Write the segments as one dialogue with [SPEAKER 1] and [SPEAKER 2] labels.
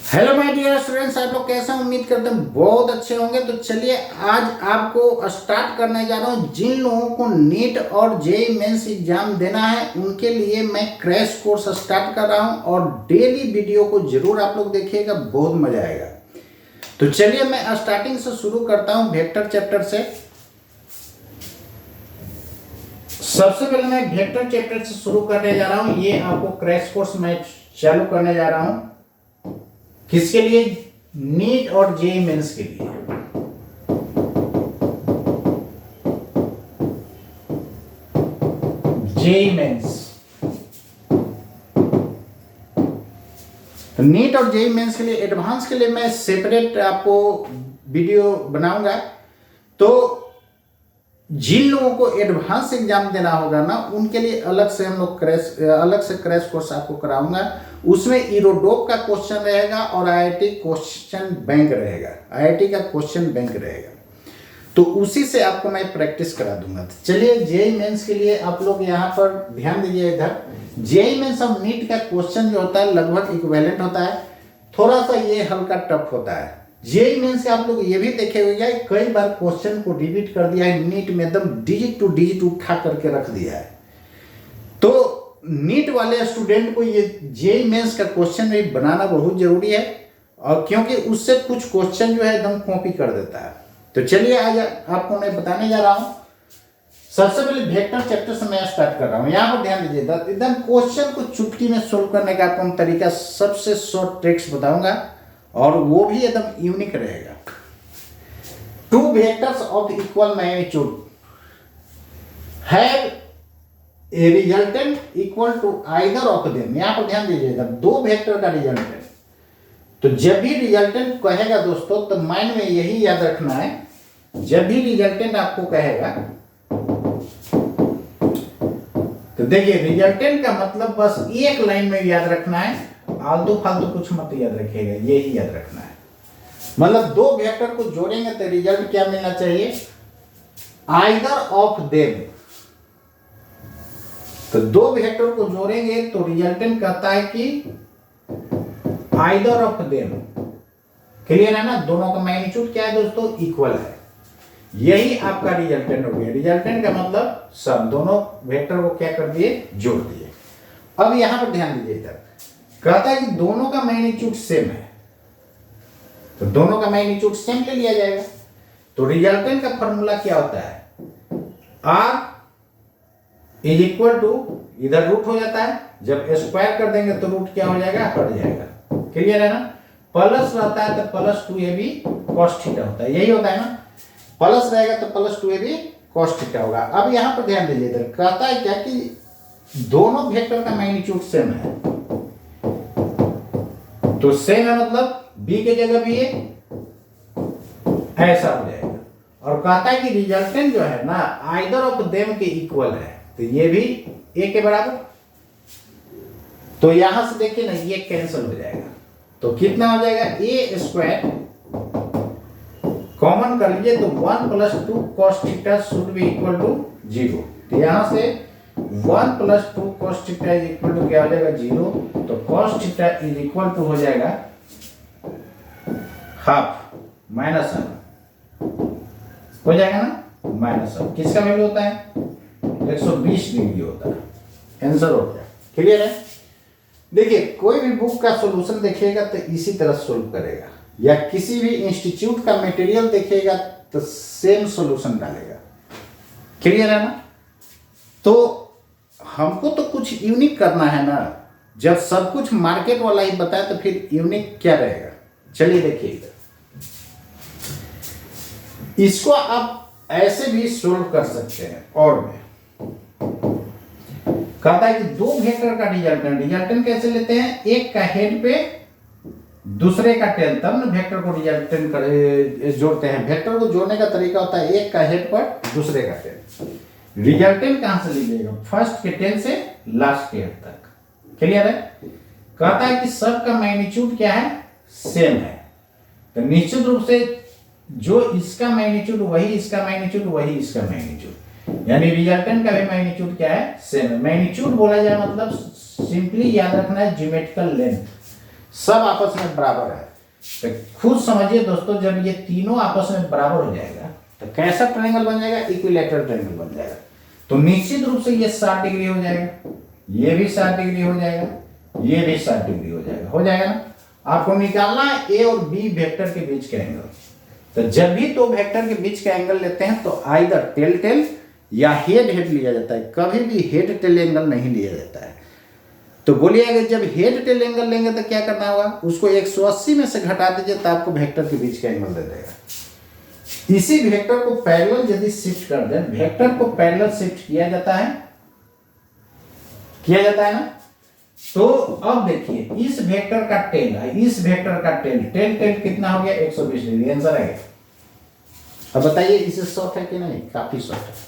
[SPEAKER 1] Hello my dear students, आप लोग कैसे हैं? उम्मीद करते हैं बहुत अच्छे होंगे। तो चलिए आज आपको स्टार्ट करने जा रहा हूं। जिन लोगों को नीट और जेईई मेंस एग्जाम देना है उनके लिए मैं क्रैश कोर्स स्टार्ट कर रहा हूं और डेली वीडियो को जरूर आप लोग देखिएगा, बहुत मजा आएगा। तो चलिए मैं स्टार्टिंग से शुरू करता हूं वेक्टर चैप्टर से। सबसे पहले मैं वेक्टर चैप्टर से शुरू करने जा रहा हूं। ये आपको क्रैश कोर्स मैं चालू करने जा रहा हूं। किसके लिए? नीट और जेईई मेंस के लिए। जेईई मेंस, नीट और जेईई मेंस के लिए, एडवांस के लिए मैं सेपरेट आपको वीडियो बनाऊंगा। तो जिन लोगों को एडवांस एग्जाम देना होगा ना, उनके लिए अलग से हम लोग अलग से क्रैश कोर्स आपको कराऊंगा। उसमें इरोडोप का क्वेश्चन रहेगा और आईआईटी क्वेश्चन बैंक रहेगा, आईआईटी का क्वेश्चन बैंक रहेगा। तो उसी से आपको मैं प्रैक्टिस करा दूंगा। तो चलिए जेईई मेंस के लिए आप लोग यहाँ पर ध्यान दीजिए। इधर जेईई मेंस और नीट का क्वेश्चन जो होता है लगभग इक्विवेलेंट होता है, थोड़ा सा ये हल्का टफ होता है। जेईई मेंस के आप लोग ये भी देखे हुए कई बार क्वेश्चन को रिपीट कर दिया है, नीट में एकदम डिजिट टू डिजिट उठा करके रख दिया है। तो नीट वाले स्टूडेंट को ये जेईई मेंस का क्वेश्चन भी बनाना बहुत जरूरी है, और क्योंकि उससे कुछ क्वेश्चन जो है एकदम कॉपी कर देता है। तो चलिए आज आपको मैं बताने जा रहा हूं। सबसे पहले वेक्टर चैप्टर से मैं स्टार्ट कर रहा हूं। यहां पर ध्यान दीजिए, एकदम क्वेश्चन को चुटकी में सोल्व करने का आपको तरीका, सबसे शॉर्ट ट्रिक्स बताऊंगा और वो भी एकदम यूनिक रहेगा। Two vectors of equal magnitude have a resultant equal to either of them. यहां पर ध्यान दीजिएगा, दो वेक्टर का रिजल्टेंट। तो जब भी रिजल्टेंट कहेगा दोस्तों, तो माइंड में यही याद रखना है, जब भी रिजल्टेंट आपको कहेगा तो देखिए रिजल्टेंट का मतलब बस एक लाइन में याद रखना है, आलतू फालतू कुछ मत याद रखिएगा, यही याद रखना है। मतलब दो वेक्टर को जोड़ेंगे तो रिजल्ट क्या मिलना चाहिए? Either of them. तो दो वेक्टर को जोड़ेंगे तो रिजल्टेंट कहता है कि आइदर ऑफ देम। क्लियर है ना? दोनों का मैग्नीट्यूड क्या है दोस्तों? इक्वल है। यही आपका रिजल्टेंट हो गया। रिजल्टेंट का मतलब सब दोनों वेक्टर को क्या कर दिए? जोड़ दिए। अब यहां पर ध्यान दीजिए, इधर कहता है कि दोनों का मैग्नीट्यूड सेम है, तो दोनों का मैग्नीट्यूड सेम ले लिया जाएगा। तो रिजल्टेंट का फॉर्मूला क्या होता है? R इज इक्वल टू, इधर रूट हो जाता है, जब स्क्वायर कर देंगे तो रूट क्या हो जाएगा? हट जाएगा। क्लियर है ना? प्लस रहता है तो प्लस 2ab cos थीटा होता है, यही होता है ना? प्लस रहेगा तो प्लस 2ab cos थीटा होगा। अब यहां पर ध्यान दीजिए, इधर कहता है क्या कि दोनों वेक्टर का मैग्नीट्यूड सेम है। तो सेम है मतलब b की जगह भी ऐसा हो जाएगा। और कहता है कि रिजल्टेंट जो है ना, आइदर ऑफ देम के इक्वल है, तो ये भी a के बराबर। तो यहां से देखिए ना, ये कैंसिल हो जाएगा। तो कितना हो जाएगा? a स्क्वायर कॉमन कर लीजिए तो 1 plus 2 cos theta should be equal to 0। तो यहां से 1 plus 2 cos theta is equal to क्या हो जाएगा? 0। तो cos theta is equal to हो जाएगा हाफ माइनस हाफ, हो जाएगा ना? माइनस हाफ किसका वैल्यू होता है? 120 डिग्री होता है। आंसर हो गया। क्लियर है? देखिए कोई भी बुक का सॉल्यूशन देखिएगा तो इसी तरह सोल्व करेगा, या किसी भी इंस्टीट्यूट का मटेरियल देखिएगा तो सेम सॉल्यूशन डालेगा। क्लियर है ना? तो हमको तो कुछ यूनिक करना है ना। जब सब कुछ मार्केट वाला ही बताए तो फिर यूनिक क्या रहेगा? चलिए देखिए, इधर इसको आप ऐसे भी सोल्व कर सकते हैं। और में कहता है कि दो वेक्टर का रिजल्टेंट कैसे लेते हैं? एक का हेड पे दूसरे का टेल, तब ना वेक्टर को रिजल्टेंट जोड़ते हैं। वेक्टर को जोड़ने का तरीका होता है एक का हेड पर दूसरे का टेल। रिजल्टेंट कहां से लीजिएगा? फर्स्ट के टेल से लास्ट के हेड तक। क्लियर है? कहता है कि सब का मैग्नीट्यूड क्या है? सेम है। तो निश्चित रूप से जो इसका मैग्नीट्यूड वही इसका मैग्नीट्यूड, वही इसका मैग्नीट्यूड, यानी रिजल्टेंट का भी मैग्नीट्यूड क्या है? सेम है। मैग्नीट्यूड बोला जाए मतलब सिंपली याद रखना है ज्योमेट्रिकल लेंथ। सब आपस में बराबर है। तो खुद समझिए दोस्तों, जब ये तीनों आपस में बराबर हो जाएगा तो कैसा ट्रायंगल बन जाएगा? इक्विलैटरल ट्रायंगल बन जाएगा। तो निश्चित रूप से ये 60 डिग्री हो जाएगा, ये भी 60 डिग्री हो जाएगा, ये भी 60 डिग्री हो जाएगा ना। आपको निकालना है ए और बी वेक्टर के बीच का एंगल। तो जब भी दो वेक्टर के बीच का एंगल लेते हैं तो आइदर टेल टेल या हेड हेड लिया जाता है, कभी भी हेड टेल एंगल नहीं लिया जाता है। तो बोलिए अगर जब हेड टेल एंगल लेंगे तो क्या करना होगा? उसको 180 में से घटा दीजिए तो आपको वेक्टर के बीच का एंगल दे देगा। इसी वेक्टर को पैरेलल यदि शिफ्ट कर दें, वेक्टर को पैरेलल शिफ्ट किया जाता है ना। तो अब देखिए इस वेक्टर का टेल है, इस वेक्टर का टेल कितना हो गया? 120 डिग्री। आंसर है। अब बताइए इसे शॉर्ट है कि नहीं? काफी शॉर्ट है।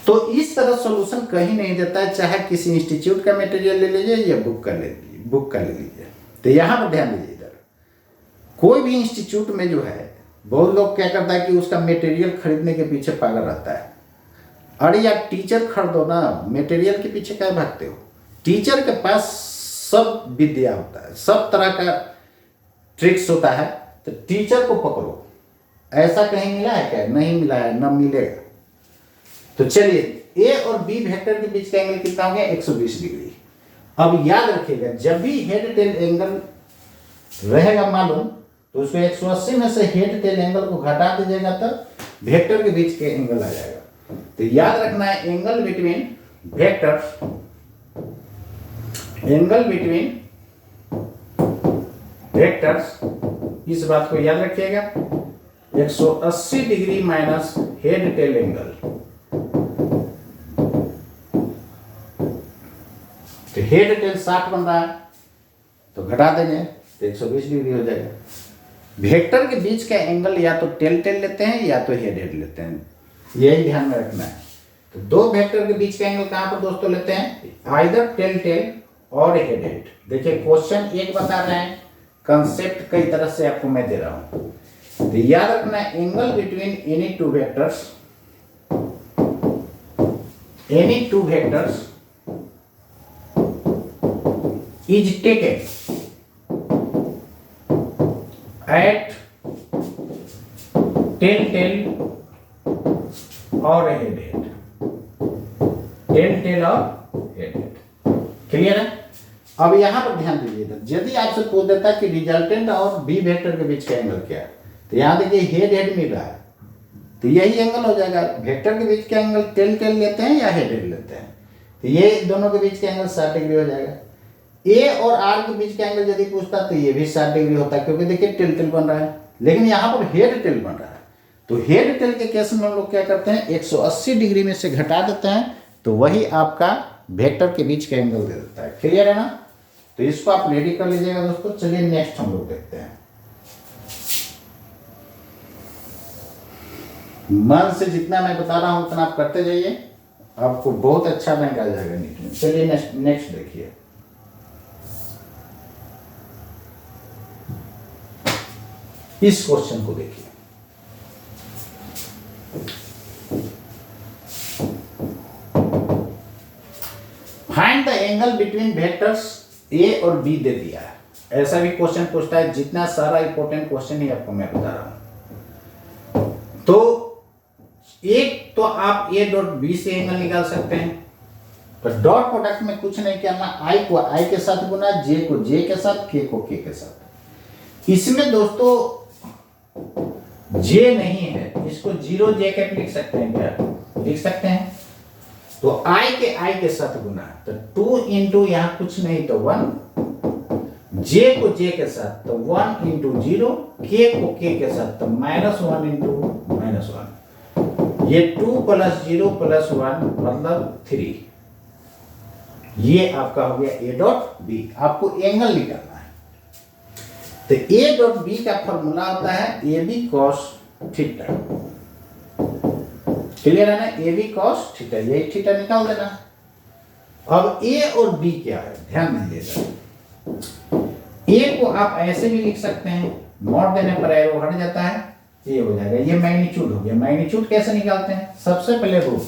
[SPEAKER 1] तो इस तरह सॉल्यूशन कहीं नहीं देता है, चाहे किसी इंस्टीट्यूट का मटेरियल ले लीजिए या बुक कर ले लीजिए। तो यहां पर ध्यान दीजिए, इधर कोई भी इंस्टीट्यूट में जो है, बहुत लोग क्या करता है कि उसका मटेरियल खरीदने के पीछे पागल रहता है। अरे यार टीचर खरीदो ना, मटेरियल के पीछे क्या भागते हो? टीचर के पास सब विद्या होता है, सब तरह का ट्रिक्स होता है। तो टीचर को पकड़ो। ऐसा कहीं मिला है क्या? नहीं मिला है, न मिलेगा। तो चलिए ए और बी वेक्टर के बीच का एंगल कितना हो गया? 120 डिग्री। अब याद रखिएगा, जब भी हेड टेल एंगल रहेगा मालूम, तो उसको 180 में से हेड टेल एंगल को घटा दीजिएगा तो वेक्टर के बीच के एंगल आ जाएगा। तो याद रखना है एंगल बिटवीन वेक्टर्स, इस बात को याद रखिएगा। 180 degree minus head tail angle, तो हेड टेल 60 बन रहा है तो घटा देंगे तो 120 डिग्री हो जाएगा। वेक्टर के बीच का एंगल या तो टेल लेते हैं या तो हेड लेते हैं, यही ध्यान में रखना है। तो दो वेक्टर के बीच का एंगल कहां पर दोस्तों लेते हैं? आइदर टेल और हेड। देखिए क्वेश्चन एक बता रहे हैं, कंसेप्ट कई तरह से आपको मैं दे रहा हूं। तो याद रखना है angle between any two vectors is taken at tail और head। tail और head। क्लियर है? अब यहां पर ध्यान दीजिए, यदि आपसे पूछ देता है कि रिजल्टेंट और बी वेक्टर के बीच का एंगल क्या है, तो यहां देखिए हेड मिल रहा है, तो यही एंगल हो जाएगा। वेक्टर के बीच का एंगल टेल लेते हैं या हेड लेते हैं, तो ये दोनों के बीच का एंगल 60 डिग्री हो जाएगा। ए और आर के बीच का एंगल यदि पूछता तो ये भी 60 डिग्री होता, क्योंकि देखिए टेल बन रहा है, लेकिन यहाँ पर हेड टेल बन रहा है। तो हेड टेल के केस में हम लोग क्या करते हैं? 180 डिग्री में से घटा देते हैं, तो वही आपका वेक्टर के बीच का एंगल दे देता है। क्लियर है ना? तो इसको आप रेडी कर लीजिएगा दोस्तों। चलिए नेक्स्ट हम लोग देखते हैं। मन से जितना मैं बता रहा हूं उतना आप करते जाइए, आपको बहुत अच्छा रैंक आ जाएगा नीट में। चलिए नेक्स्ट देखिए। इस क्वेश्चन को देखिए, find the angle between vectors A और बी दे दिया है। ऐसा भी क्वेश्चन पूछता है, जितना सारा इंपॉर्टेंट क्वेश्चन ही आपको मैं बता रहा हूं। तो एक तो आप ए डॉट बी से एंगल निकाल सकते हैं। तो डॉट प्रोडक्ट में कुछ नहीं करना, आई को आई के साथ गुना, जे को जे के साथ, के को के साथ। इसमें दोस्तों जे नहीं है, इसको 0 जे कैप लिख सकते हैं क्या? लिख सकते हैं। तो आई के साथ गुना, तो 2 इंटू यहां कुछ नहीं तो 1, जे को जे के साथ तो 1 इंटू 0, के को के के साथ तो -1 इंटू -1। ये 2 + 0 + 1 मतलब 3। ये आपका हो गया ए डॉट बी। आपको एंगल निकालना है, तो ए डॉट बी का फॉर्मूला होता है A B cos theta. Clear है ना? ए बी कॉस थीटा, यही थीटा निकाल देना। अब ए और बी क्या है ध्यान दीजिएगा। ए को आप ऐसे भी लिख सकते हैं, मॉड देने पर एरो हट जाता है, ये हो जाएगा। ये मैग्नीट्यूड हो गया। मैग्नीट्यूड कैसे निकालते हैं? सबसे पहले रूट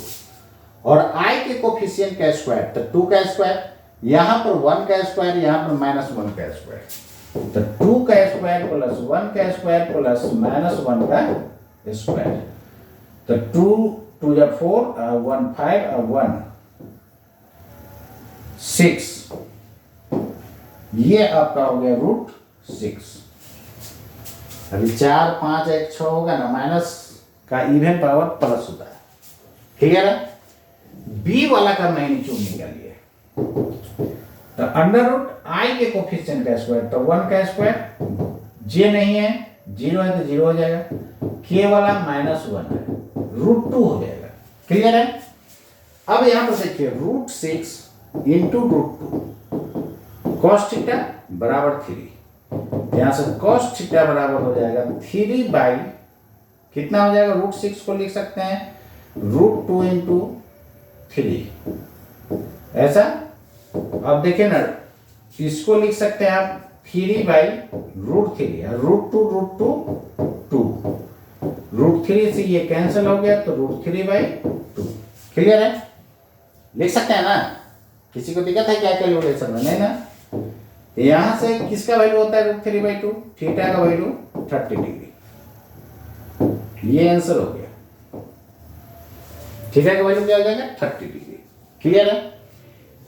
[SPEAKER 1] और आई के कोफिशिएंट का स्क्वायर, तो 2 का स्क्वायर यहां पर 1 का स्क्वायर, यहां पर -1 का स्क्वायर, तो 2 का स्क्वायर प्लस 1 का स्क्वायर प्लस -1 का स्क्वायर, तो 2 2 जा 4 1 5 1 6, ये आपका हो गया √6। अभी 4 5 1 6 होगा ना, माइनस का इवन पावर प्लस होता है। क्लियर है? बी वाला का मैग्नीट्यूड निकालिए, तो √i के कोफिशिएंट का स्क्वायर, तो 1 का स्क्वायर, जे नहीं है, 0 है तो 0 हो जाएगा, के वाला -1 है, √2 हो जाएगा। क्लियर है? अब यहां पर देखिए √6 इंटू √2 cos थीटा बराबर 3, यहां से cos थीटा बराबर हो जाएगा 3 बाई कितना हो जाएगा, √6 को लिख सकते हैं √2 इंटू 3, ऐसा। अब देखिए ना, इसको लिख सकते हैं आप 3 बाई √3, √2 2, √3 से ये कैंसिल हो गया, तो √3/2। क्लियर है? लिख सकते हैं ना? किसी को दिक्कत है क्या कैलकुलेशन में? नहीं ना? यहां से किसका वैल्यू होता है √3/2? थीटा का वैल्यू 30 डिग्री, ये आंसर हो गया। थीटा का वैल्यू क्या हो जाएगा? 30 डिग्री। क्लियर है?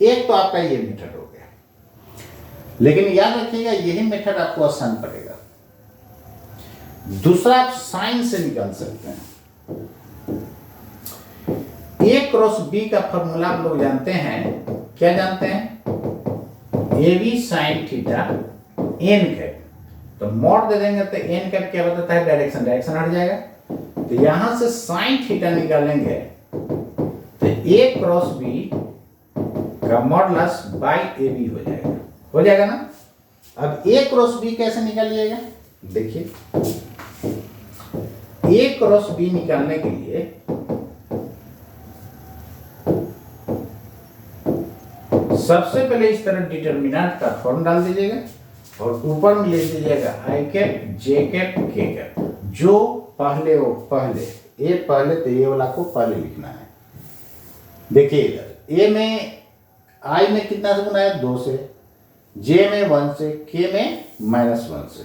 [SPEAKER 1] एक तो आपका ये मेथड हो गया, लेकिन याद रखिएगा यही मेथड आपको आसान पड़ेगा। दूसरा आप साइन से निकाल सकते हैं। A क्रॉस B का फॉर्मूला आप लोग जानते हैं, क्या जानते हैं? AB sine theta n cap, तो मॉड दे देंगे तो n कैप क्या बताता है? डायरेक्शन, डायरेक्शन हट जाएगा, तो यहां से साइन थीटा निकालेंगे तो A क्रॉस B का मॉडुलस बाई AB हो जाएगा ना। अब A क्रॉस B कैसे निकालिएगा? देखिए, A क्रॉस B निकालने के लिए सबसे पहले इस तरह डिटरमिनेंट का फॉर्म डाल दीजिएगा और ऊपर में ले लीजिएगा आई कैप, जे कैप, के कैप, जो पहले वो पहले, ए पहले, तो ये वाला को पहले लिखना है। देखिए इधर ए में आई में कितना से गुना है? 2 से, जे में 1 से, के में -1 से,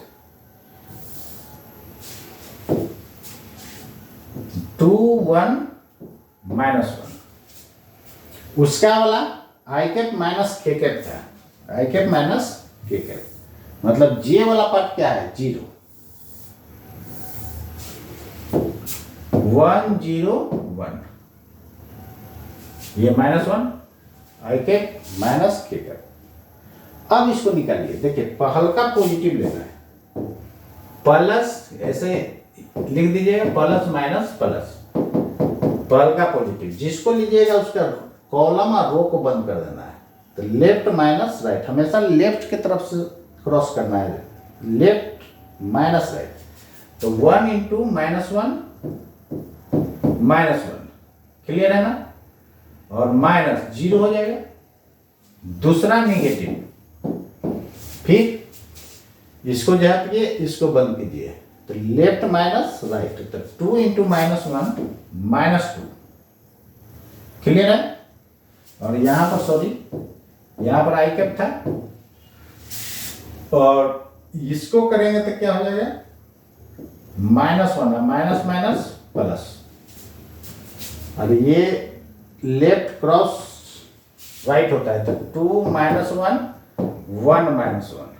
[SPEAKER 1] 2 1 -1। उसका वाला आई कैप माइनस के कैप था, आई कैप माइनस के कैप, मतलब जे वाला पार्ट क्या है? 0 1 0 1, ये -1 आई कैप माइनस के कैप। अब इसको निकालिए। देखिए हल्का पॉजिटिव लेना है, प्लस ऐसे लिख दीजिएगा, प्लस माइनस प्लस, हल्का पॉजिटिव। जिसको लीजिएगा उसका कॉलम और रो को बंद कर देना है, तो लेफ्ट माइनस राइट, हमेशा लेफ्ट की तरफ से क्रॉस करना है, लेफ्ट माइनस राइट, तो 1 इंटू -1 -1। क्लियर है ना? और माइनस 0 हो जाएगा, दूसरा नेगेटिव, फिर इसको जो है इसको बंद कीजिए, तो लेफ्ट माइनस राइट, तो 2 इंटू -1 -2। क्लियर है? और यहां पर सॉरी, यहां पर आई कैप था, और इसको करेंगे तो क्या हो जाएगा? -1 माइनस माइनस प्लस, और ये लेफ्ट क्रॉस राइट होता है, तो 2 -1 1 -1,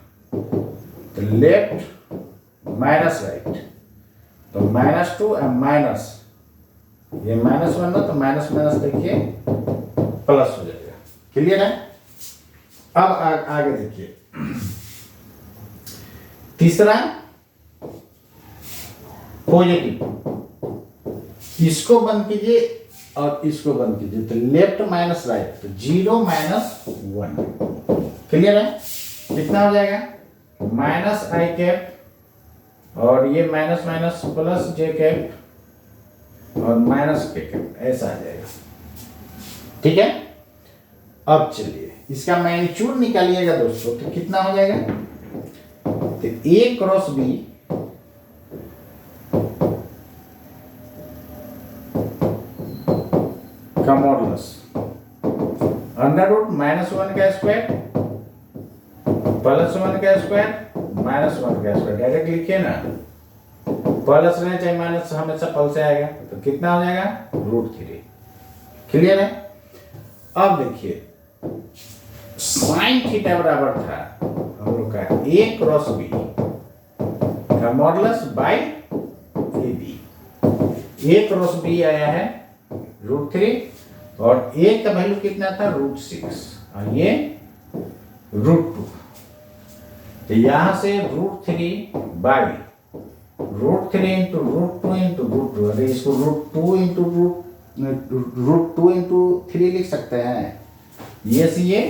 [SPEAKER 1] तो लेफ्ट माइनस राइट, तो -2 माइनस, ये -1 ना, तो माइनस माइनस देखिए प्लस हो जाएगा। क्लियर है? अब आगे देखिए, तीसरा पॉजिटिव, इसको बंद कीजिए और इसको बंद कीजिए, तो लेफ्ट माइनस राइट, तो 0 -1। क्लियर है? कितना हो जाएगा? माइनस आई कैप, और ये माइनस माइनस प्लस जे कैप, और माइनस के कैप, ऐसा आ जाएगा। ठीक है? अब चलिए इसका मैग्नीट्यूड निकालिएगा दोस्तों, तो कितना हो जाएगा? तो A क्रॉस B का मॉडुलस अंडर रूट -1 का स्क्वायर +1 का स्क्वायर -1 का स्क्वायर, डायरेक्ट लिखिए ना, प्लस रहे चाहे माइनस हमेशा पल से आएगा, तो कितना हो जाएगा √3। क्लियर है। अब देखिए साइन थीटा बराबर था हम लोग का a क्रॉस b का modulus by ab। a cross b आया है √3 और a का वैल्यू कितना था √6 और ये √2। तो यहां से √3 बाई √3 इंटू √2 इंटू √2, अरे इसको √2 इंटू 3 लिख सकते हैं, ये से ये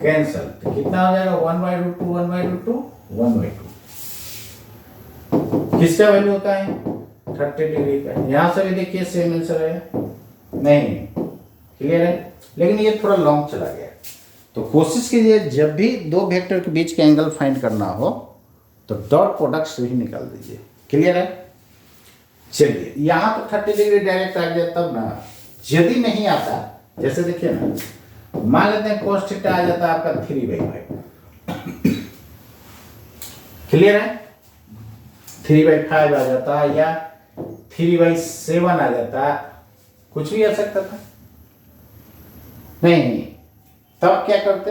[SPEAKER 1] कैंसल, तो कितना हो जाएगा 1/√2 1/√2 1/2। किसका वैल्यू होता है 30 डिग्री का। यहां से भी देखिए सेम आंसर है, नहीं क्लियर है, लेकिन ये थोड़ा लॉन्ग चला गया। तो कोशिश कीजिए जब भी दो वेक्टर के बीच के एंगल फाइंड करना हो तो डॉट प्रोडक्ट से ही निकाल दीजिए। क्लियर है। चलिए यहां तो 30 डिग्री डायरेक्ट आ गया, तब ना यदि नहीं आता, जैसे देखिए ना, मान लेते हैं cos थीटा आ जाता है आपका 3/5। क्लियर है, 3/5 आ जाता या 3/7 आ जाता, कुछ भी आ सकता था। नहीं, तब क्या करते,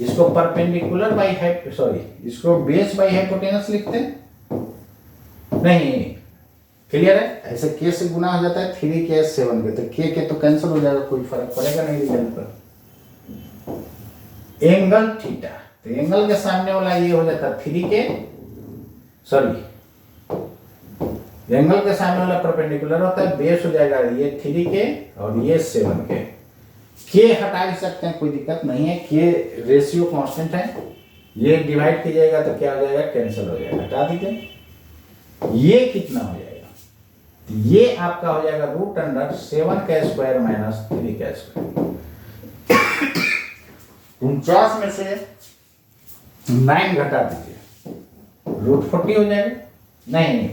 [SPEAKER 1] इसको परपेंडिकुलर बाई सॉरी इसको बेस बाई हाइपोटेनस लिखते नहीं। क्लियर है, ऐसे k से गुना हो जाता है 3k 7 के, तो k तो कैंसिल हो जाएगा, कोई फर्क पड़ेगा नहीं रिजल्ट पर। एंगल थीटा, तो एंगल के सामने वाला ये हो जाता 3k, सॉरी एंगल के सामने वाला परपेंडिकुलर होता है, बेस हो जाएगा ये 3k और ये 7k। k हटा भी सकते हैं, कोई दिक्कत नहीं है, k रेशियो कांस्टेंट है, ये डिवाइड कीजिएगा तो क्या हो जाएगा कैंसिल हो जाएगा, हटा दीजिए। ये कितना हो जाएगा, ये आपका हो जाएगा √7 का स्क्वायर माइनस 3 का स्क्वायर। 49 में से 9 घटा दीजिए, √40 हो जाएगा। नहीं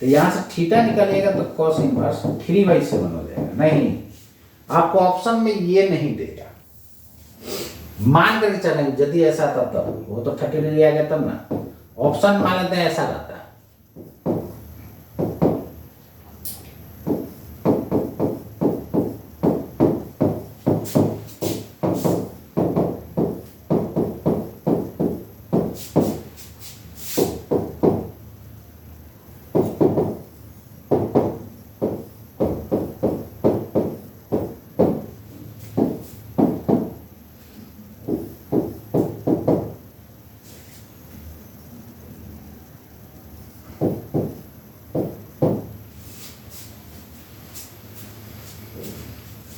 [SPEAKER 1] तो यहां से थीटा निकालिएगा तो cos इनवर्स 3/7 हो जाएगा। नहीं, आपको ऑप्शन में ये नहीं देगा, मान करके चलेंगे यदि ऐसा था तब, वो तो 30 डिग्री आ गया तब ना, ऑप्शन मान लेते हैं ऐसा रहता।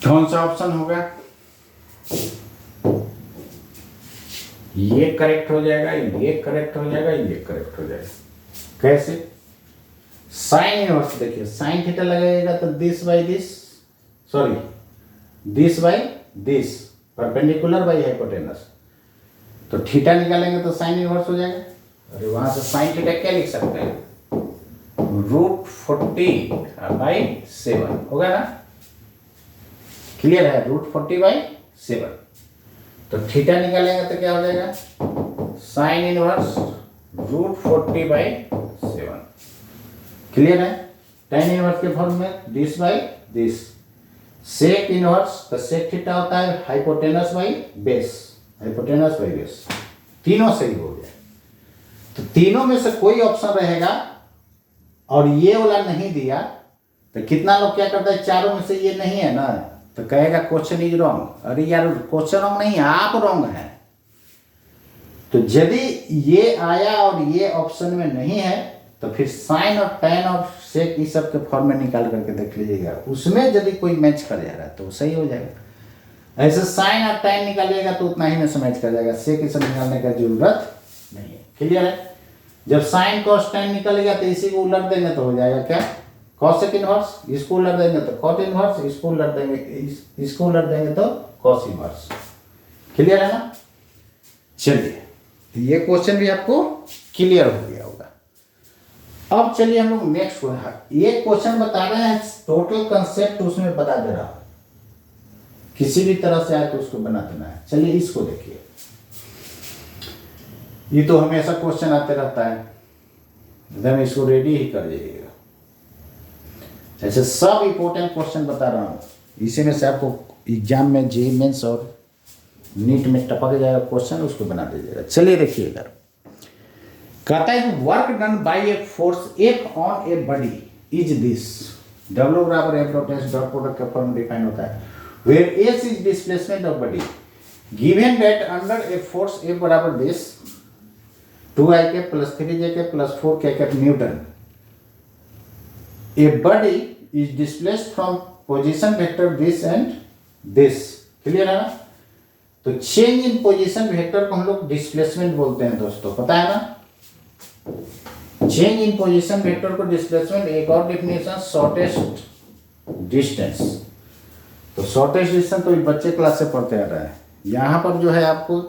[SPEAKER 1] कौन सा ऑप्शन होगा, ये करेक्ट हो जाएगा, ये करेक्ट हो जाएगा, ये करेक्ट हो जाएगा। कैसे, साइन इनवर्स देखिए, साइन थीटा लगाएगा तो this by this, sorry this by this, perpendicular by hypotenuse, तो थीटा निकालेंगे तो साइन इनवर्स हो जाएगा। अरे वहां से साइन थीटा क्या लिख सकते हैं, √40/7 होगा ना। क्लियर है, √40/7, तो थीटा निकालेंगे तो क्या हो जाएगा साइन इनवर्स √40/7। क्लियर है, tan इनवर्स के फॉर्म में this by this, sec inverse, तो सेक थीटा होता है hypotenuse by base, hypotenuse by base, तीनों सही हो गया। तो तीनों में से कोई ऑप्शन रहेगा और ये वाला नहीं दिया तो कितना लोग क्या करता है, चारों में से ये नहीं है ना, तो कहेगा क्वेश्चन इज रॉन्ग। अरे यार क्वेश्चन रॉन्ग नहीं, आप रॉन्ग हैं। तो यदि ये आया और ये ऑप्शन में नहीं है तो फिर साइन और टैन और सेक इस सब के फॉर्म में निकाल करके देख लीजिएगा, उसमें यदि कोई मैच कर जा रहा है तो सही हो जाएगा। ऐसे साइन और टैन निकालिएगा तो उतना ही में से मैच कर जाएगा, सेक इसे निकालने का जरूरत नहीं है। क्लियर है, जब साइन कॉस टैन निकलेगा तो इसी को उलट देंगे तो हो जाएगा क्या कॉसेक इनवर्स, इसको उलट देंगे तो कॉट इनवर्स, इसको उलट देंगे इसको उलट देंगे तो कॉस इनवर्स। क्लियर है ना। चलिए ये क्वेश्चन भी आपको क्लियर हो गया होगा। अब चलिए हम लोग नेक्स्ट, ये क्वेश्चन बता रहे हैं टोटल कंसेप्ट, उसमें बता दे रहा हूं। किसी भी तरह से आए तो उसको बना देना है। चलिए इसको देखिए, ये तो हमेशा क्वेश्चन आते रहता है, एकदम इसको रेडी ही कर दीजिएगा। ऐसे सब इंपॉर्टेंट क्वेश्चन बता रहा हूँ, इसी में से आपको एग्जाम में जेईई मेंस और नीट में टपक जाएगा क्वेश्चन, उसको बना दीजिएगा। चलिए देखिए इधर कहता है work done by a force F on a body is this, W बराबर F dot S dot product का फॉर्म डिफाइन होता है, where S is displacement of body, given that under a force F बराबर this 2i cap plus 3j cap plus 4k cap newton, a body is displaced from position vector this and this. Clear है ना? तो change in position vector को हम लोग displacement बोलते हैं दोस्तों, पता है ना? चेंज इन पोजीशन वेक्टर को डिस्प्लेसमेंट, एक और डेफिनेशन शॉर्टेस्ट डिस्टेंस। तो शॉर्टेस्ट डिस्टेंस तो बच्चे क्लास से पढ़ते आ रहा है, यहाँ पर जो है आपको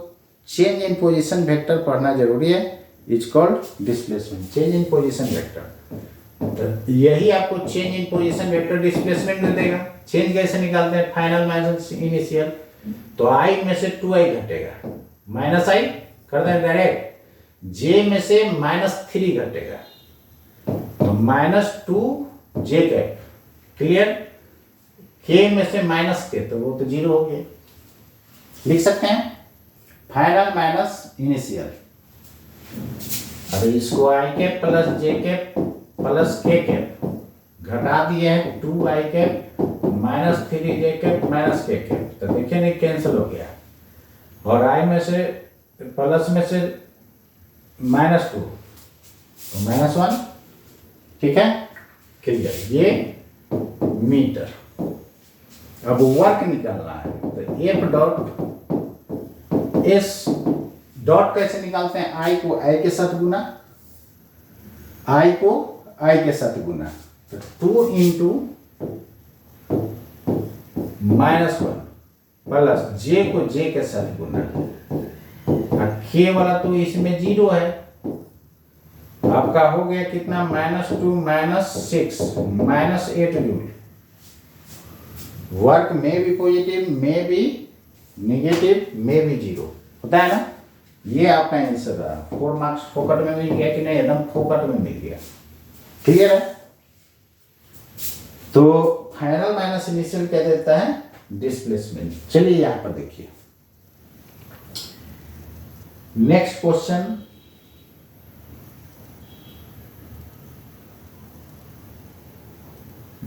[SPEAKER 1] चेंज इन पोजीशन वेक्टर पढ़ना जरूरी है, is called displacement, change in position vector. तो यही आपको change in position vector displacement दे देगा। चेंज कैसे निकालते हैं? फाइनल माइनस इनिशियल, तो i में से 2i घटेगा, माइनस i कर दें डायरेक्ट, j में से -3 घटेगा, तो -2j कैप। क्लियर? k में से -k, तो वो तो 0 हो गया, लिख सकते हैं फाइनल माइनस इनिशियल। अब इसको i cap plus j cap plus k cap घटा दिए हैं, 2i cap -3j cap minus k cap, तो देखिए नहीं कैंसिल हो गया, और i में से प्लस में से -2 तो -1। ठीक है, क्लियर? ये मीटर। अब वर्क निकालना है, तो F डॉट S डॉट कैसे निकालते हैं? I को I के साथ गुना, I को I के साथ गुना, तो 2 इंटू -1 प्लस J को J के साथ गुना, K वाला तो इसमें 0 है, आपका हो गया कितना? -2 -6 -8 जूल। वर्क में भी पॉजिटिव, में भी नेगेटिव, में भी 0 होता है ना? ये आपका आंसर रहा। 4 मार्क्स फोकट में मिल गया कि नहीं? एकदम फोकट में मिल गया। क्लियर है? तो फाइनल माइनस इनिशियल क्या देता है? डिस्प्लेसमेंट। चलिए यहां पर देखिए नेक्स्ट क्वेश्चन,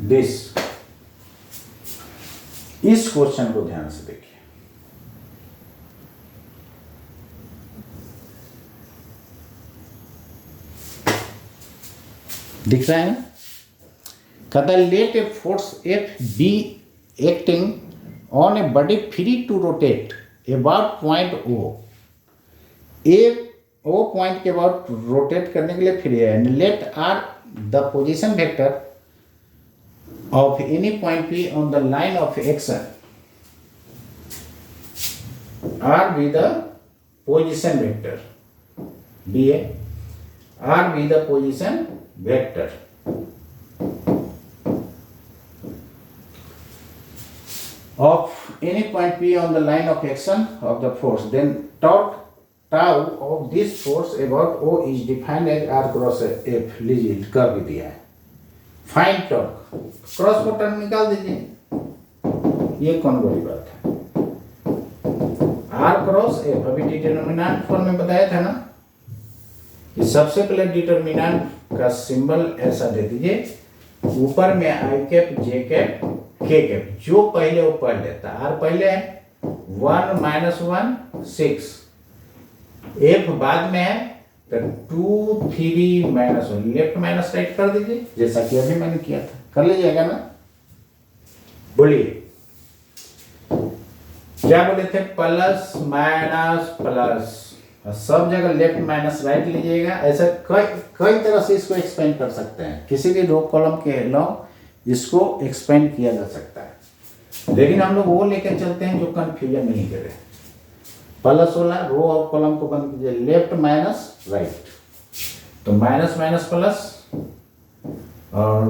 [SPEAKER 1] दिस, इस क्वेश्चन को ध्यान से देखिए। दिख रहा है ना? कहता है let a force F be acting on a body free to rotate about point O, O point के बाद रोटेट करने के लिए फ्री है, let R the position vector of any point P on the line of action, R be the position vector, B है, R be the position vector of any point P on the line of action of the force, then tau of this force about O is defined as R cross F। लीजिए कर भी दिया है, find torque, cross को term निकाल दीजिए, ये कौन बड़ी बात है? R क्रॉस F, अभी डिटरमिनेंट फॉर्म में बताया था ना कि सबसे पहले डिटरमिनेंट का सिंबल ऐसा दे दीजिए, ऊपर में I cap J cap K cap, जो पहले वो पढ़ लेता। R पहले है, 1 -1 6, F बाद में है, तो 2 3 -1, लेफ्ट माइनस राइट कर दीजिए, जैसा कि अभी मैंने किया था। कर लीजिएगा ना? बोलिए क्या बोले थे? प्लस माइनस प्लस, सब जगह लेफ्ट माइनस राइट लीजिएगा। ऐसा कई तरह से इसको एक्सपेंड कर सकते हैं, किसी भी रो कॉलम के अलावा इसको एक्सपेंड किया जा सकता है, लेकिन हम लोग वो लेकर चलते हैं जो कंफ्यूजन नहीं करे। प्लस वाला रो और कॉलम को बंद कीजिए, लेफ्ट माइनस राइट, तो माइनस माइनस प्लस और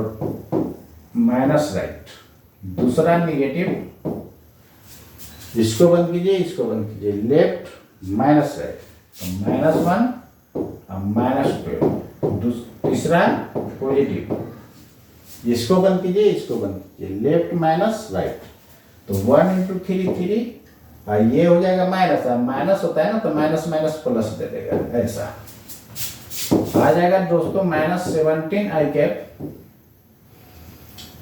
[SPEAKER 1] माइनस राइट, दूसरा निगेटिव इसको बंद कीजिए, इसको बंद कीजिए, लेफ्ट माइनस राइट, तो -1 और -12, तीसरा पॉजिटिव, इसको बंद कीजिए, इसको बंद कीजिए, लेफ्ट माइनस राइट, तो 1 × 3 3, और ये हो जाएगा माइनस, माइनस होता है ना तो माइनस माइनस प्लस दे देगा, ऐसा आ जाएगा दोस्तों -17 i कैप,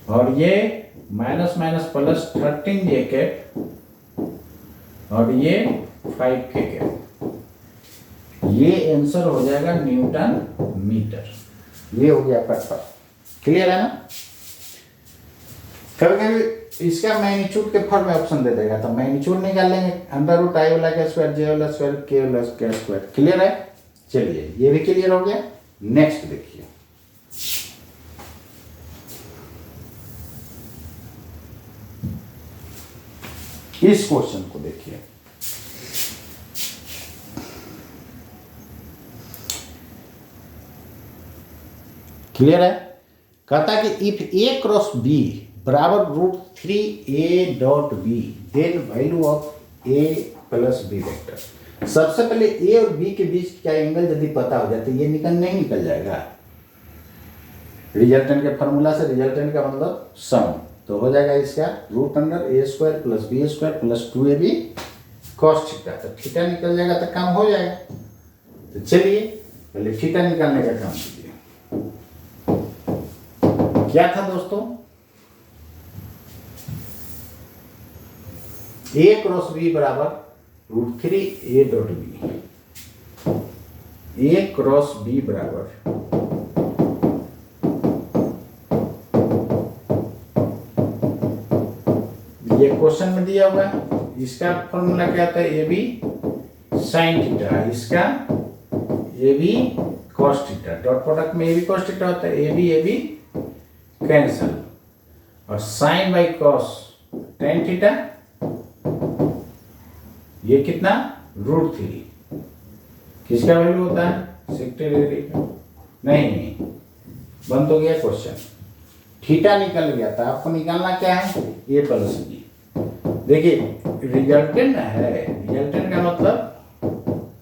[SPEAKER 1] और ये minus minus plus 13 j cap, और ये 5 k कैप। ये आंसर हो जाएगा न्यूटन मीटर। ये हो गया पट्टा, क्लियर है ना। कभी कभी इसका मैग्नीट्यूड के फॉर्म में ऑप्शन दे देगा, तो मैग्नीट्यूड निकाल लेंगे, √i वाला का स्क्वायर, j वाला स्क्वायर, k वाला स्क्वायर, क्लियर है। चलिए ये भी क्लियर हो गया। नेक्स्ट देखिए, इस क्वेश्चन को देखिए, क्लियर है। कहता कि इफ a क्रॉस b बराबर √3a.b then value of a plus b vector. सबसे पहले a और b के बीच का एंगल यदि पता हो जाए तो ये नहीं निकल जाएगा। रिजल्टेंट के फॉर्मूला से, रिजल्टेंट का मतलब सम, तो हो जाएगा इसका √a² + b² + 2ab cos theta, तो थीटा निकल जाएगा तो काम हो जाएगा। तो चलिए पहले थीटा निकालने का काम कीजिए। क्या था दोस्तों, a क्रॉस b बराबर √3a.b, a क्रॉस b बराबर ये क्वेश्चन में दिया हुआ है, इसका फॉर्मूला क्या आता है, ए बी साइन थीटा, इसका A B cos theta, dot product में ए बी कॉस थीटा होता है, ए बी कैंसल, और sine by cos tan theta, ये कितना √3, किसका वैल्यू होता है 60 डिग्री का। नहीं, बंद हो गया क्वेश्चन, थीटा निकल गया था। आपको निकालना क्या है, a प्लस b। देखिए रिजल्टेंट है, रिजल्टेंट का मतलब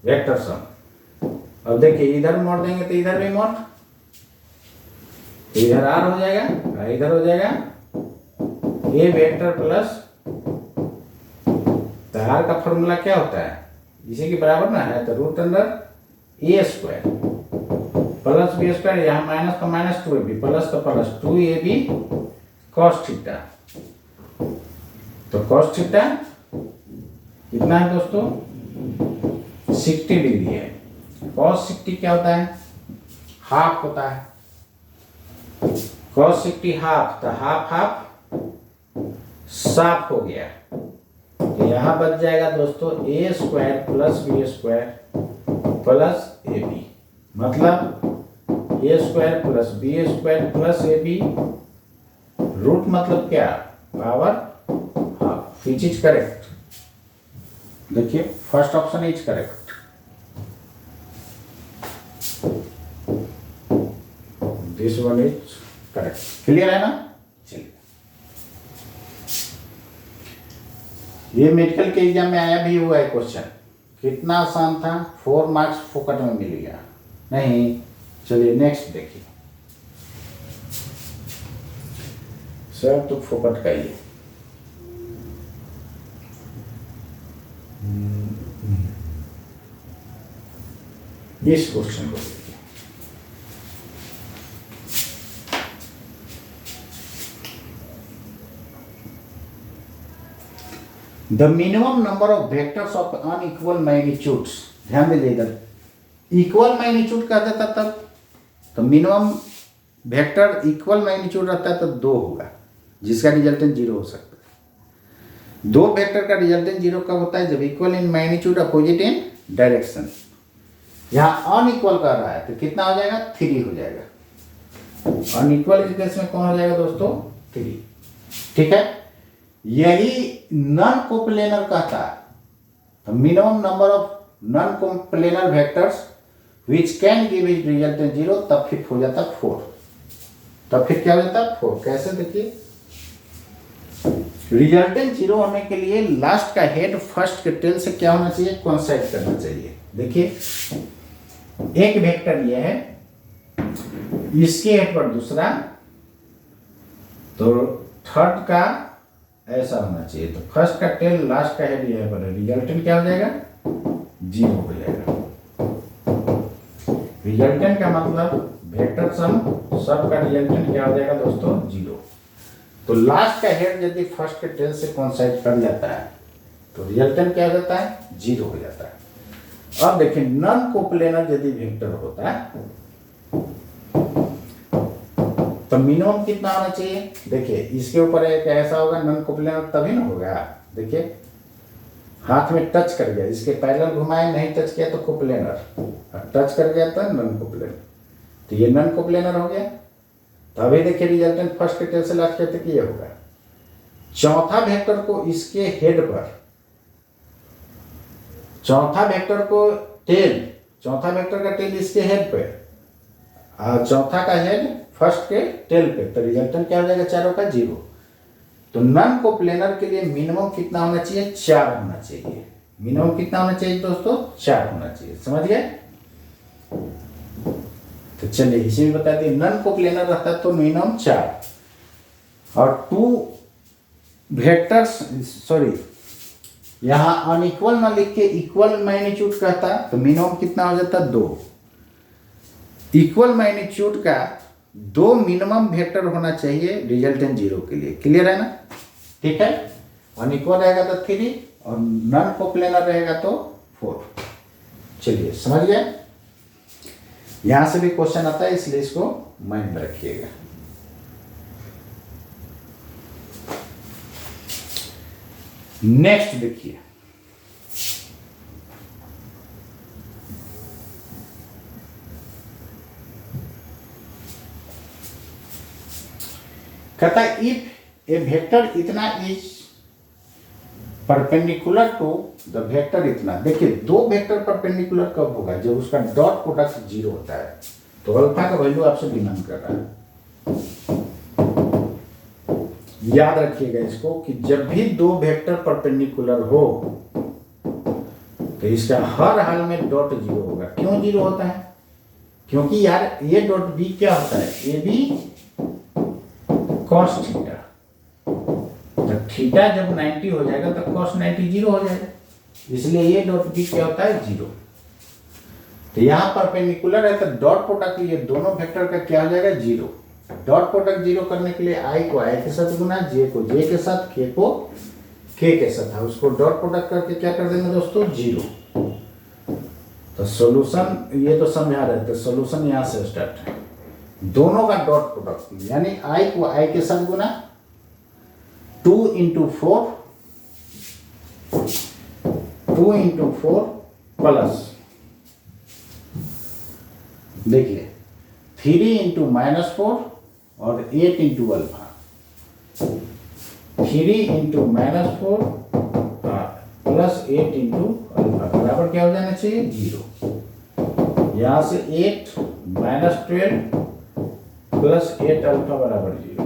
[SPEAKER 1] वेक्टर सम। अब देखिए इधर मोड़ देंगे तो इधर भी मोड़, इधर r हो जाएगा और इधर हो जाएगा a वेक्टर प्लस, तो r का फॉर्मूला क्या होता है, इसी के बराबर ना है, तो √a² प्लस b², यहाँ माइनस तो -2ab प्लस तो प्लस 2ab cos थीटा। तो cos थीटा कितना है दोस्तों, 60 डिग्री है। cos 60 क्या होता है, हाफ होता है। cos 60 हाफ, तो हाफ साफ हो गया, तो यहाँ बच जाएगा दोस्तों a² + b² प्लस ab, मतलब a² + b² + ab, रूट मतलब क्या, power half, which is correct. देखिए first option is correct. This one is correct, clear है ना। चलिए, ये मेडिकल के एग्जाम में आया भी हुआ है क्वेश्चन, कितना आसान था, 4 मार्क्स फोकट में मिल गया नहीं। चलिए नेक्स्ट देखिए, सर तो फोकट का ही है। इस क्वेश्चन को देखिए, the minimum number of vectors of unequal magnitudes. ध्यान दीजिए, इधर इक्वल मैग्नीट्यूड का देता तब, तो मिनिमम वेक्टर इक्वल मैग्नीट्यूड रहता है तो 2 होगा, जिसका रिजल्टेंट 0 हो सकता है। 2 वेक्टर का रिजल्टेंट 0 कब होता है, जब equal in magnitude opposite in direction. यहाँ अनइक्वल कर रहा है तो कितना हो जाएगा, 3 हो जाएगा। अनइक्वल इस केस में कौन हो जाएगा दोस्तों, 3, ठीक है। यही नॉन कोप्लेनर कहता है, तो minimum number of non coplanar vectors which can give is resultant 0, तब फिर हो जाता 4। तब फिर क्या हो जाता 4, कैसे देखिए, रिजल्टेंट जीरो होने के लिए लास्ट का हेड फर्स्ट के टेल से क्या होना चाहिए, कोइंसाइड करना चाहिए। देखिए एक वेक्टर ये है, इसके हेड पर दूसरा, तो थर्ड का ऐसा होना चाहिए। तो फर्स्ट का टेल लास्ट का हेड यह पर है, रिजल्टेंट क्या हो जाएगा, जीरो हो जाएगा। रिजल्टेंट का मतलब वेक्टर सम, सब का रिजल्टेंट क्या हो जाएगा दोस्तों, जीरो। तो लास्ट का हेड यदि फर्स्ट के टेल से कोइंसाइड कर जाता है तो रिजल्टेंट क्या हो जाता है, जीरो हो जाता है। अब देखिए नॉन कोप्लेनर यदि वेक्टर होता है तो मिनिमम कितना होना चाहिए। देखिए इसके ऊपर एक ऐसा होगा नॉन कोप्लेनर, तभी ना होगा। देखिए हाथ में टच कर गया, इसके पैरेलल घुमाए, नहीं टच किया तो कोप्लेनर, टच कर गया तो नॉन कोप्लेनर, तो ये नॉन कोप्लेनर हो गया। तो अभी देखिए रिजल्टेंट फर्स्ट के टेल से लास्ट के तक ये होगा। चौथा वेक्टर को इसके हेड पर, चौथा वेक्टर को टेल, चौथा वेक्टर का टेल इसके हेड पे, और चौथा का हेड फर्स्ट के टेल पे, तो रिजल्टेंट क्या हो जाएगा, चारों का जीरो। तो नॉन कोप्लेनर के लिए मिनिमम कितना होना चाहिए, 4 होना चाहिए। मिनिमम कितना होना चाहिए दोस्तों, 4 होना चाहिए। समझ गए। तो चलिए इसे भी बता दिए, नॉन कोप्लेनर रहता तो मिनिमम 4, और 2 वेक्टर्स, सॉरी यहां अनइक्वल ना लिख के इक्वल मैग्नीट्यूड कहता तो मिनिमम कितना हो जाता, 2। इक्वल मैग्नीट्यूड का 2 मिनिमम वेक्टर होना चाहिए रिजल्टेंट जीरो के लिए। क्लियर है ना, ठीक है। अनइक्वल रहेगा तो 3 और नॉन कोप्लेनर रहेगा तो 4। चलिए समझ गए। यहां से भी क्वेश्चन आता है, इसलिए इसको माइंड में रखिएगा। नेक्स्ट देखिए, कहता है इफ ए वेक्टर इतना is perpendicular to the vector इतना। देखिए 2 वेक्टर परपेंडिकुलर कब होगा, जब उसका डॉट प्रोडक्ट जीरो होता है। तो अल्फा का वैल्यू आपसे डिमांड कर रहा है, याद रखिएगा इसको कि जब भी 2 वेक्टर परपेंडिकुलर हो तो इसका हर हाल में डॉट जीरो होगा। क्यों जीरो होता है, क्योंकि यार ये डॉट बी क्या होता है, ए बी कॉस थीटा। तो थीटा जब 90 हो जाएगा तो कॉस 90 जीरो हो जाएगा, इसलिए ये डॉट बी क्या होता है, जीरो। तो यहाँ परपेंडिकुलर है तो डॉट प्रोडक्ट ये दोनों वेक्टर का क्या हो जाएगा, जीरो। डॉट प्रोडक्ट जीरो करने के लिए आई को आई के साथ गुना, जे को जे के साथ, के को के के साथ, उसको डॉट प्रोडक्ट करके क्या कर देंगे दोस्तों, जीरो। तो सॉल्यूशन ये तो समझा रहे थे, सॉल्यूशन यहाँ से स्टार्ट है। दोनों का डॉट प्रोडक्ट यानी आई को आई के साथ गुना, 2 × 4, 2 × 4 प्लस, देखिए 3 × -4 और 8 × अल्फा, 3 × -4 प्लस 8 × अल्फा बराबर क्या हो जाना चाहिए, 0। यहां से 8 -12 प्लस 8 अल्फा बराबर 0।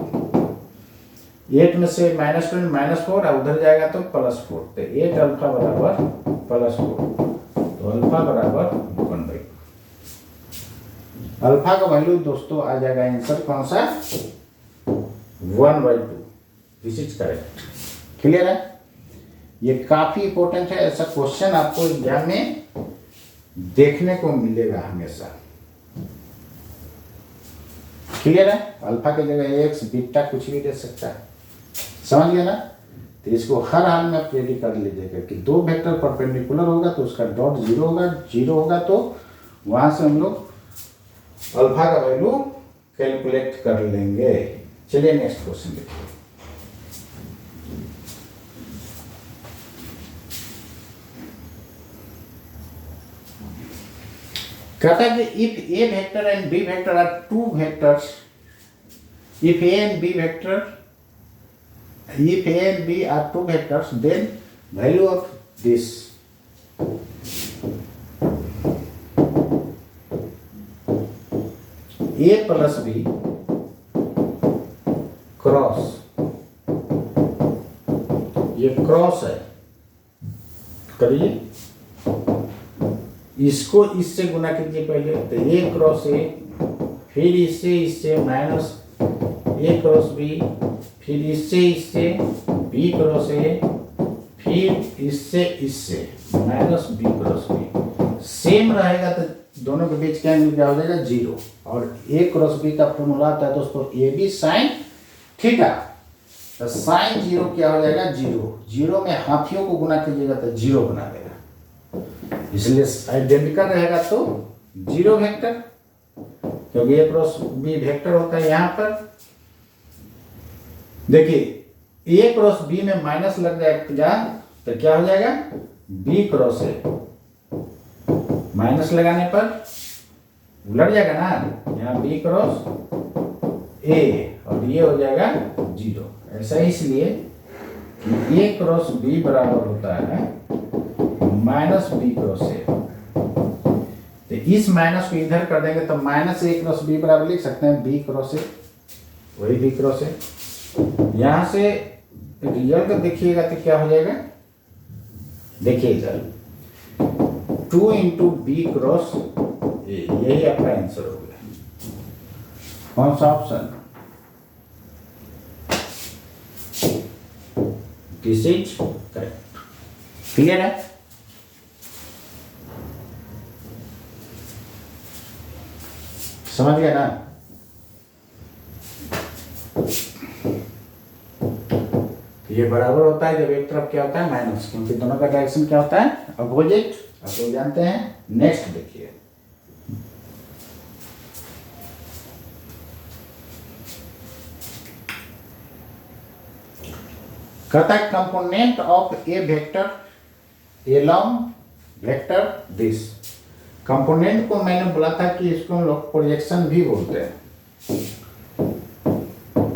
[SPEAKER 1] 8 में से -12 -4 उधर जाएगा तो +4, तो 8 अल्फा बराबर +4, तो अल्फा बराबर 1/2। अल्फा का वैल्यू दोस्तों आ जाएगा आंसर कौन सा, 1/2। This is correct. क्लियर है। ये काफी इंपॉर्टेंट है, ऐसा क्वेश्चन आपको एग्जाम में देखने को मिलेगा हमेशा। क्लियर है। अल्फा की जगह एक्स बीटा कुछ भी दे सकता है, समझ गया ना। तो इसको हर हाल में आप रेडी कर लीजिएगा कि 2 वेक्टर परपेंडिकुलर होगा तो उसका डॉट जीरो होगा, जीरो होगा तो वहां से हम लोग अल्फा का वैल्यू कैलकुलेट कर लेंगे। चलिए नेक्स्ट क्वेश्चन देखिए। कहता है कि if A vector and B vector are 2 vectors, if A and B are 2 vectors, then value of this A plus B cross ये क्रॉस है, करिए, इसको इससे गुना कीजिए पहले, तो ए क्रॉस ए, फिर इससे माइनस ए क्रॉस बी, फिर इससे बी क्रॉस ए, फिर इससे minus B cross B. Same रहेगा तो दोनों के बीच क्या एंगल क्या हो जाएगा, 0। और ए क्रॉस बी का फॉर्मूला आता है दोस्तों ए बी साइन थीटा, तो साइन 0 क्या हो जाएगा, 0 में हाथियों को गुना कीजिएगा तो 0 बना देगा, इसलिए आइडेंटिकल रहेगा तो 0 वेक्टर, क्योंकि ए क्रॉस बी वेक्टर होता है। यहां पर देखिए ए क्रॉस बी में माइनस लग जाएगा तो क्या हो जाएगा, बी क्रॉस ए, माइनस लगाने पर उलट जाएगा ना, यहाँ बी क्रॉस ए और ये हो जाएगा 0। ऐसा इसलिए कि ए क्रॉस बी बराबर होता है माइनस बी क्रॉस ए, तो इस माइनस को इधर कर देंगे तो माइनस ए क्रॉस बी बराबर लिख सकते हैं बी क्रॉस ए, वही बी क्रॉस ए। यहां से रियल को देखिएगा तो क्या हो जाएगा, देखिए इधर 2 इंटू बी क्रॉस ए, यही आपका आंसर हो गया। कौन सा option, this is correct. Clear है? समझ गया ना? ये बराबर होता है जब एक तरफ क्या होता है माइनस, क्योंकि दोनों का डायरेक्शन क्या होता है अपोजिट, आप लोग जानते हैं। नेक्स्ट देखिए, कहता है component of A vector along vector this. Component को मैंने बोला था कि इसको हम लोग प्रोजेक्शन भी बोलते हैं।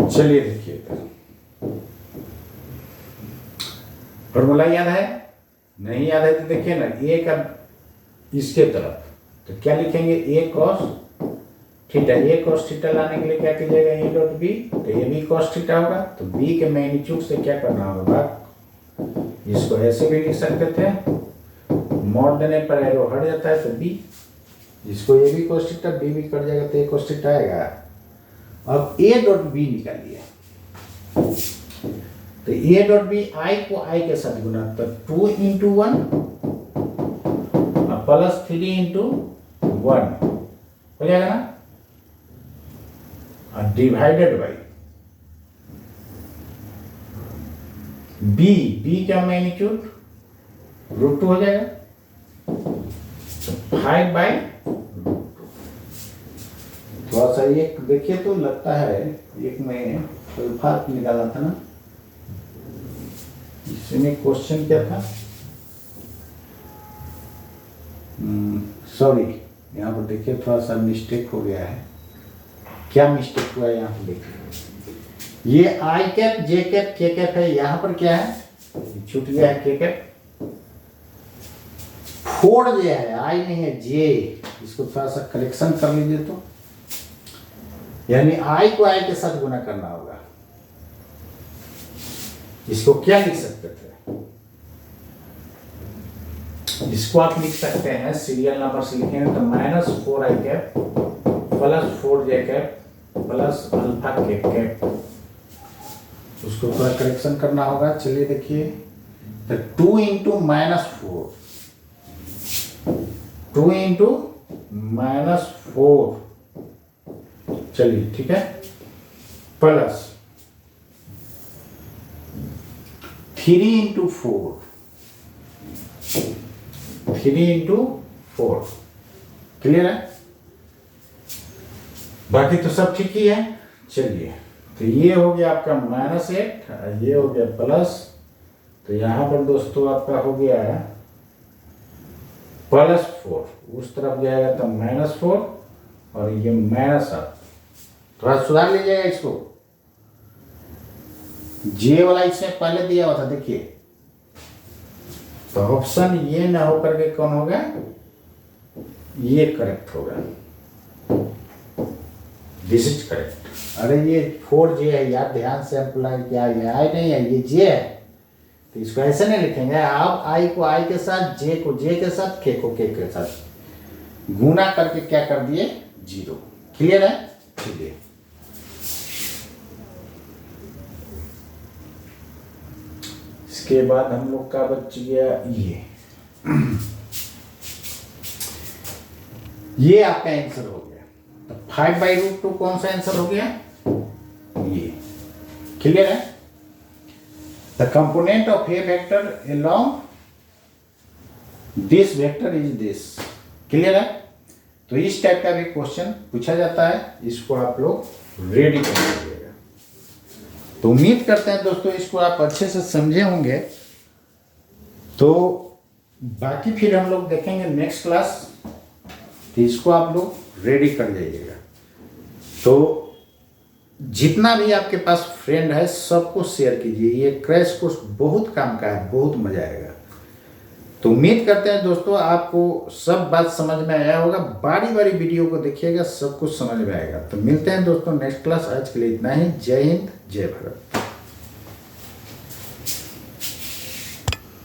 [SPEAKER 1] चलिए देखिए, फॉर्मूला याद है, नहीं याद है तो देखिए ना, ए का इसके तरफ तो क्या लिखेंगे, ए कॉस थीटा, ए कॉस थीटा लाने के लिए क्या कीजिएगा, ए डॉट बी, तो ए बी कॉस थीटा होगा, तो बी के मैग्नीट्यूड से क्या करना होगा, इसको ऐसे भी लिख सकते थे, मोड़ देने पर एरो हट जाता है तो बी, इसको A B cos theta, B भी कट जाएगा तो ए कॉस थीटा आएगा। अब ए डॉट बी निकालिए, तो ए डॉट बी आई को आई के साथ गुना, तो 2 इंटू 1 प्लस 3 इंटू 1 हो जाएगा ना, और डिवाइडेड बाई बी का मैग्नीट्यूड √2 हो जाएगा, तो 5 बाई थोड़ा सा एक देखिए तो लगता है एक में फार्क निकाला था ना, इसमें क्वेश्चन क्या था, सॉरी यहाँ पर देखिए थोड़ा सा मिस्टेक हो गया है। क्या मिस्टेक हुआ है यहाँ पर देखिए, ये आई कैप जे कैप के कैप है, यहाँ पर क्या है छूट गया है के कैप, 4 जे है, आई नहीं है जे, इसको थोड़ा सा कलेक्शन कर लीजिए, तो यानी आई को आई के साथ गुना करना होगा। इसको क्या लिख सकते थे, इसको आप लिख सकते हैं सीरियल नंबर से लिखेंगे तो -4i cap plus 4j cap plus alpha के कैप, उसको थोड़ा करेक्शन करना होगा। चलिए देखिए, तो 2 इंटू -4, 2 इंटू -4, चलिए ठीक है, प्लस 3 इंटू 4, 3 इंटू 4, क्लियर है? बाकी तो सब ठीक ही है। चलिए, तो ये हो गया आपका -8, ये हो गया प्लस, तो यहां पर दोस्तों आपका हो गया +4, उस तरफ जाएगा तो -4 और ये -8, थोड़ा सुधार लीजिएगा इसको, जे वाला इसमें पहले दिया हुआ था देखिए, तो ऑप्शन ये ना होकर के कौन होगा, ये करेक्ट होगा, दिस इज करेक्ट। अरे ये 4j है यार, ध्यान से अप्लाई किया, ये आई नहीं है, ये जे है, तो इसको ऐसे नहीं लिखेंगे, आप आई को आई के साथ, जे को जे के साथ, के को के साथ गुना करके क्या कर दिए 0। क्लियर है? चलिए इसके बाद हम लोग का बच गया ये आपका आंसर हो गया। तो 5/√2 कौन सा आंसर हो गया? ये। क्लियर है? The component of A vector along this vector is this. Clear है? तो इस टाइप का भी क्वेश्चन पूछा जाता है, इसको आप लोग रेडी कर लीजिएगा। तो उम्मीद करते हैं दोस्तों इसको आप अच्छे से समझे होंगे। तो बाकी फिर हम लोग देखेंगे नेक्स्ट क्लास, तो इसको आप लोग रेडी कर जाइएगा। तो जितना भी आपके पास फ्रेंड है सबको शेयर कीजिए, ये क्रैश कोर्स बहुत काम का है, बहुत मजा आएगा। तो उम्मीद करते हैं दोस्तों आपको सब बात समझ में आया होगा। बारी बारी वीडियो को देखिएगा, सब कुछ समझ में आएगा। तो मिलते हैं दोस्तों नेक्स्ट क्लास। आज के लिए इतना ही। जय हिंद, जय भारत।